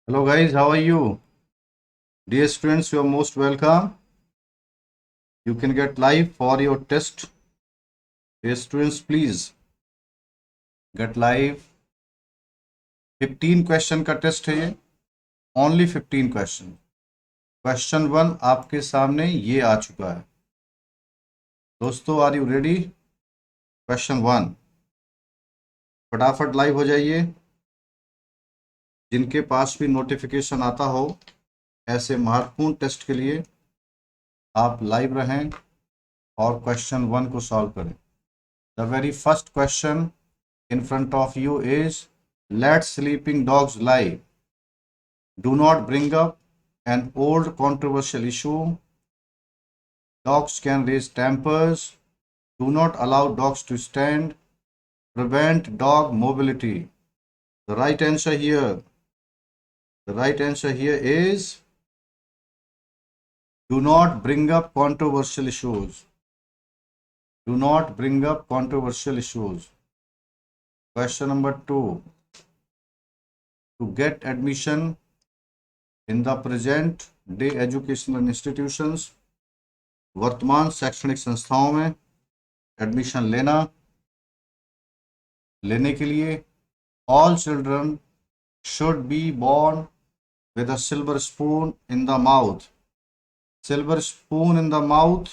Hello guys, how are you? Dear students, you are most welcome. You can get live for your test. Dear students, please get live. 15 question का test है ये, only 15 question. Question 1 आपके सामने ये आ चुका है। दोस्तों, are you ready? Question 1, फटाफट लाइव हो जाइए। जिनके पास भी नोटिफिकेशन आता हो ऐसे महत्वपूर्ण टेस्ट के लिए, आप लाइव रहें और क्वेश्चन 1 को सॉल्व करें। The very first question in front of you is, let sleeping dogs lie. Do not bring up an old controversial issue. Dogs can raise tempers. Do not allow dogs to stand. Prevent dog mobility. The right answer here is, do not bring up controversial issues. Do not bring up controversial issues. Question number 2. To get admission in the present day educational institutions, वर्तमान शैक्षणिक संस्थाओं में admission लेने के लिए, all children should be born with a silver spoon in the mouth. Silver spoon in the mouth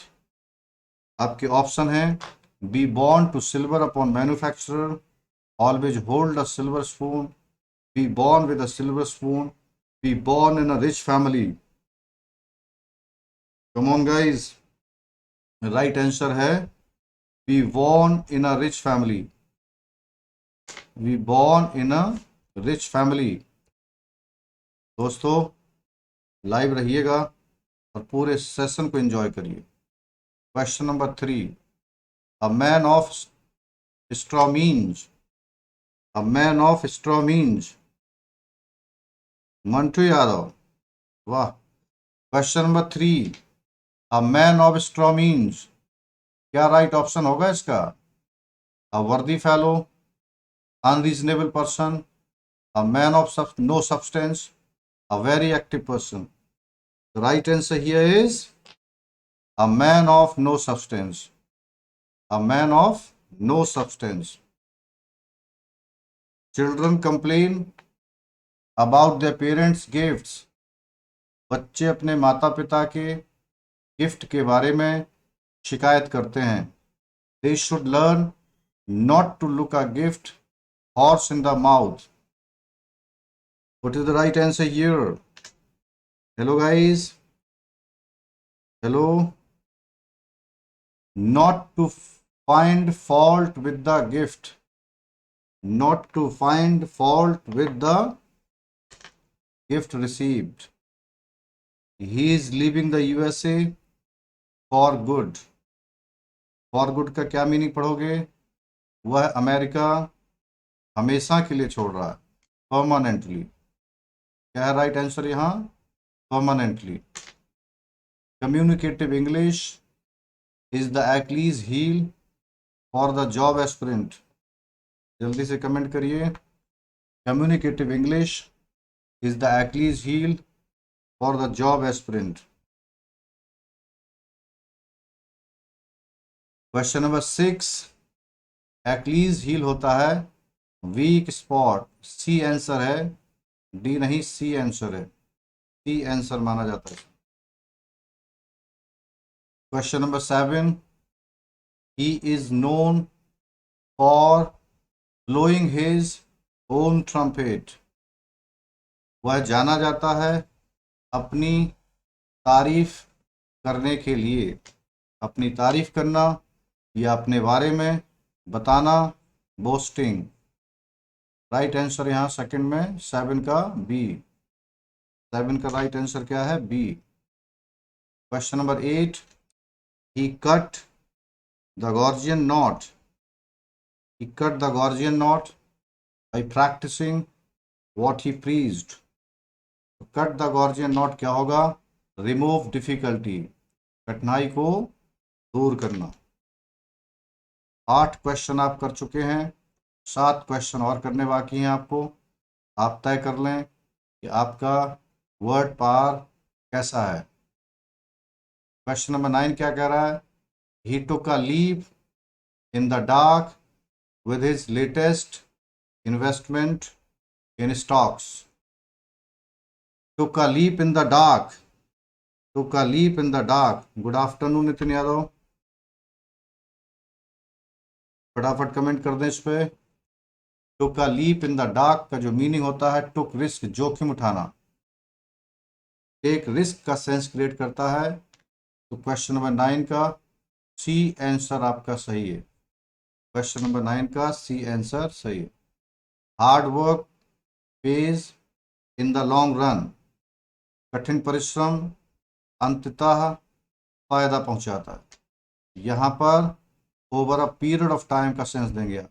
आपके option हैं: be born to silver upon manufacturer, always hold a silver spoon, be born with a silver spoon, be born in a rich family. Come on guys, right answer है be born in a rich family. Be born in a rich family. दोस्तों, live रहिएगा और पूरे session को enjoy करिए। Question number 3, a man of straw means. A man of straw means Mantu Yadav, वाह। Question number 3, a man of straw means, क्या right option होगा इसका? A worthy fellow, unreasonable person, a man of no substance, a very active person. The right answer here is a man of no substance. A man of no substance. Children complain about their parents' gifts. बच्चे अपने माता पिता के gift के बारे में शिकायत करते हैं। They should learn not to look a gift horse in the mouth. What is the right answer here? Hello guys. Hello. Not to find fault with the gift. Not to find fault with the gift received. He is leaving the USA for good. For good का क्या meaning पढ़ोगे? वह America हमेशा के लिए छोड़ रहा है, परमानेंटली। क्या है राइट आंसर यहाँ? Permanently. Communicative English is the Achilles heel for the job aspirant. जल्दी से कमेंट करिए। Communicative English is the Achilles heel for the job aspirant. Question number 6, Achilles heel होता है वीक स्पॉट। सी आंसर है, D नहीं, C answer है। C answer माना जाता है। Question number 7, he is known for blowing his own trumpet. वह जाना जाता है अपनी तारीफ करने के लिए। अपनी तारीफ करना या अपने बारे में बताना, बोस्टिंग। राइट आंसर यहाँ सेकंड में 7 का बी। 7 का राइट आंसर क्या है? B. Question number 8, he cut the Gordian knot. He cut the Gordian knot by practicing what he preached. Cut the Gordian knot क्या होगा? रिमूव डिफिकल्टी, कठिनाई को दूर करना। 8 क्वेश्चन आप कर चुके हैं, 7 क्वेश्चन और करने बाकी हैं आपको। आप तय कर लें कि आपका वर्ड पावर कैसा है। क्वेश्चन नंबर 9 क्या कह रहा है? He took a leap in the dark with his latest investment in stocks. Took a leap in the dark. Took a leap in the dark. Good afternoon Nitin Yadav, फटाफट comment कर दें इस पे। Took a leap in the dark का जो meaning होता है took risk, जोखिम उठाना, एक रिस्क का सेंस क्रिएट करता है। तो क्वेश्चन नंबर 9 का सी आंसर आपका सही है। क्वेश्चन नंबर 9 का सी आंसर सही है। Hard work page in the long run. कठिन परिश्रम अंततः फायदा पहुंचाता है। यहाँ पर over a period of time का सेंस देंगे आप,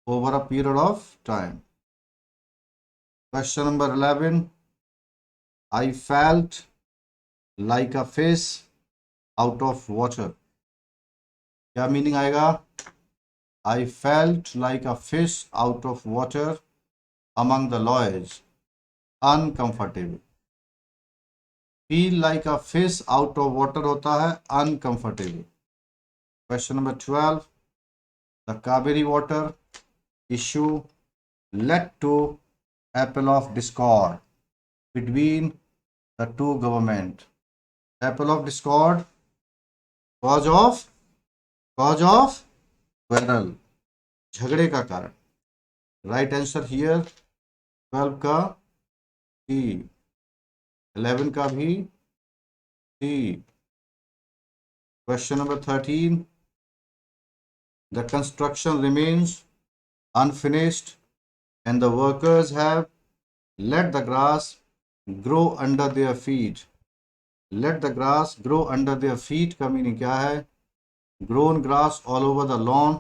over a period of time. Question number 11, I felt like a fish out of water. क्या मीनिंग आएगा? I felt like a fish out of water among the alloys, uncomfortable. Feel like a fish out of water होता है uncomfortable. Question number 12, the Kaveri water issue led to apple of discord between the two government. Apple of discord, cause of quarrel, झगड़े का कारण। Right answer here 12 का सी, 11 का भी C. Question number 13, the construction remains unfinished and the workers have let the grass grow under their feet. Let the grass grow under their feet का meaning क्या है? Grown grass all over the lawn,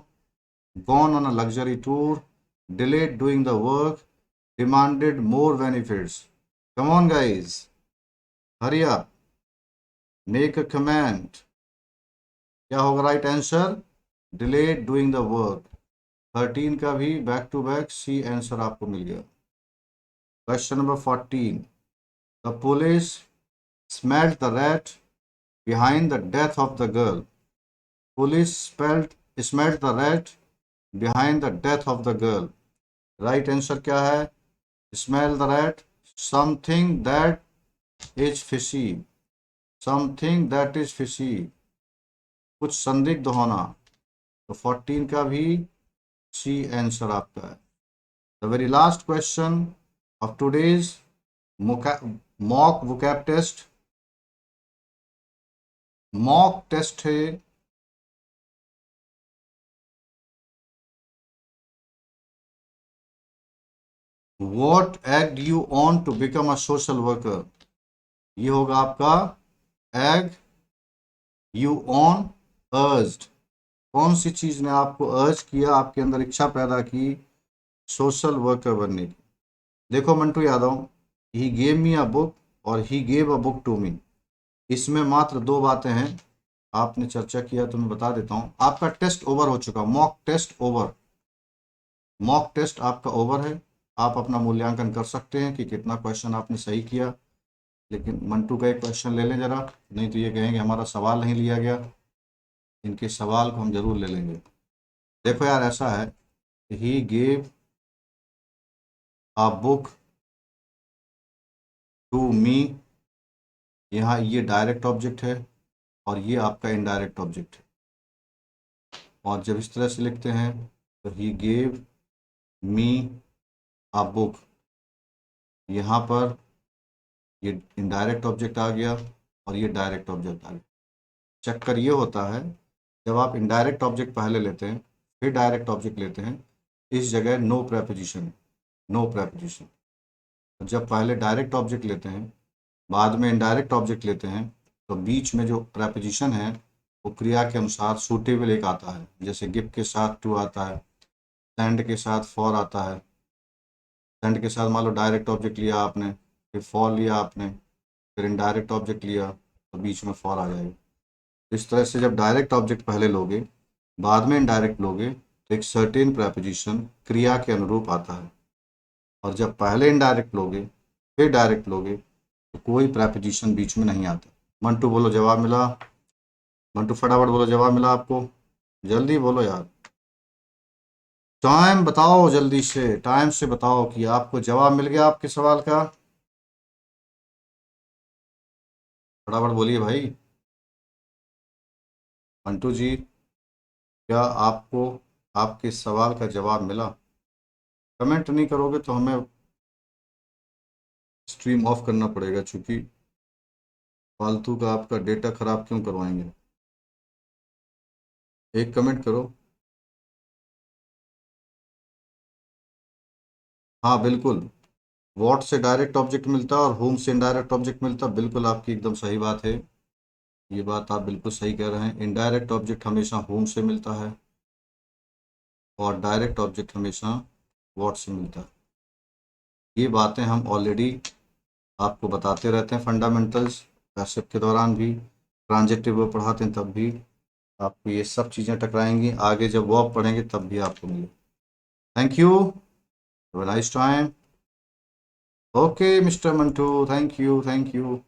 gone on a luxury tour, delayed doing the work, demanded more benefits. Come on guys, hurry up, make a comment. क्या होगा right answer? delayed doing the work। 13 का भी back to back C answer आपको मिल गया। Question number 14, the police smelled the rat behind the death of the girl. Police smelled the rat behind the death of the girl. Right answer क्या है? Smell the rat, something that is fishy, something that is fishy, कुछ संदिग्ध होना। तो 14 का भी सी answer आपका है। The very last question of today's mock vocab test. Mock test है what egged you on to become a social worker. ये होगा आपका एग यू ऑन अर्ज्ड, कौन सी चीज ने आपको अर्ज किया, आपके अंदर इच्छा पैदा की सोशल वर्कर बनने की। देखो Mantu Yadav, he gave me a book और he gave a book to me, इसमें मात्र दो बातें हैं। आपने चर्चा किया तो मैं बता देता हूँ। आपका टेस्ट ओवर हो चुका, mock test over, mock test आपका ओवर है। आप अपना मूल्यांकन कर सकते हैं कि कितना क्वेश्चन आपने सही किया। लेकिन मंटू का एक क्वेश्चन ले लें जरा, नहीं तो ये कहेंगे हमारा सवाल नहीं लिया गया। इनके सवाल को हम जरूर ले लेंगे। देखो यार ऐसा है, he gave a book to me, यहाँ ये डायरेक्ट ऑब्जेक्ट है और ये आपका इनडायरेक्ट ऑब्जेक्ट है। और जब इस तरह से लिखते हैं तो ही गेव मी अ बुक, यहाँ पर ये इनडायरेक्ट ऑब्जेक्ट आ गया और ये डायरेक्ट ऑब्जेक्ट आ गया। चक्कर ये होता है, जब आप इनडायरेक्ट ऑब्जेक्ट पहले लेते हैं फिर डायरेक्ट ऑब्जेक्ट लेते हैं, इस जगह नो प्रेपोजिशन, नो प्रेपोजिशन। जब पहले डायरेक्ट ऑब्जेक्ट लेते हैं बाद में इनडायरेक्ट ऑब्जेक्ट लेते हैं तो बीच में जो प्रेपोजिशन है वो क्रिया के अनुसार सूटेबल एक आता है। जैसे गिव के साथ टू आता है, सेंड के साथ फॉर आता है। सेंड के साथ मान लो डायरेक्ट ऑब्जेक्ट लिया आपने, फिर फॉर लिया आपने, फिर इनडायरेक्ट ऑब्जेक्ट लिया तो बीच में फॉर आ जाएगा। इस तरह से जब डायरेक्ट ऑब्जेक्ट पहले लोगे बाद में इनडायरेक्ट लोगे तो एक सर्टेन प्रेपोजिशन क्रिया के अनुरूप आता है, और जब पहले इनडायरेक्ट लोगे फिर डायरेक्ट लोगे तो कोई प्रेपोजिशन बीच में नहीं आता। मंटू बोलो जवाब मिला। मंटू फटाफट बोलो जवाब मिला आपको, जल्दी बोलो यार, टाइम बताओ जल्दी से, टाइम से बताओ कि आपको जवाब मिल गया आपके सवाल का। फटाफट बोलिए भाई। मंटू जी, क्या आपको आपके सवाल का जवाब मिला? कमेंट नहीं करोगे तो हमें स्ट्रीम ऑफ करना पड़ेगा, क्योंकि फालतू का आपका डेटा खराब क्यों करवाएंगे। एक कमेंट करो। हाँ बिल्कुल, वॉट से डायरेक्ट ऑब्जेक्ट मिलता है और होम से इनडायरेक्ट ऑब्जेक्ट मिलता है, बिल्कुल आपकी एकदम सही बात है। ये बात आप बिल्कुल सही कह रहे हैं, इनडायरेक्ट ऑब्जेक्ट हमेशा होम से मिलता है और डायरेक्ट ऑब्जेक्ट हमेशा वॉट से मिलता है। ये बातें हम ऑलरेडी आपको बताते रहते हैं फंडामेंटल्स, पैसिव के दौरान भी, ट्रांजिटिव वर्ब पढ़ाते हैं तब भी आपको ये सब चीज़ें टकराएंगी, आगे जब वर्ब पढ़ेंगे तब भी आपको मिले। Thank you, have a nice time. Okay mister Mantu, thank you thank you.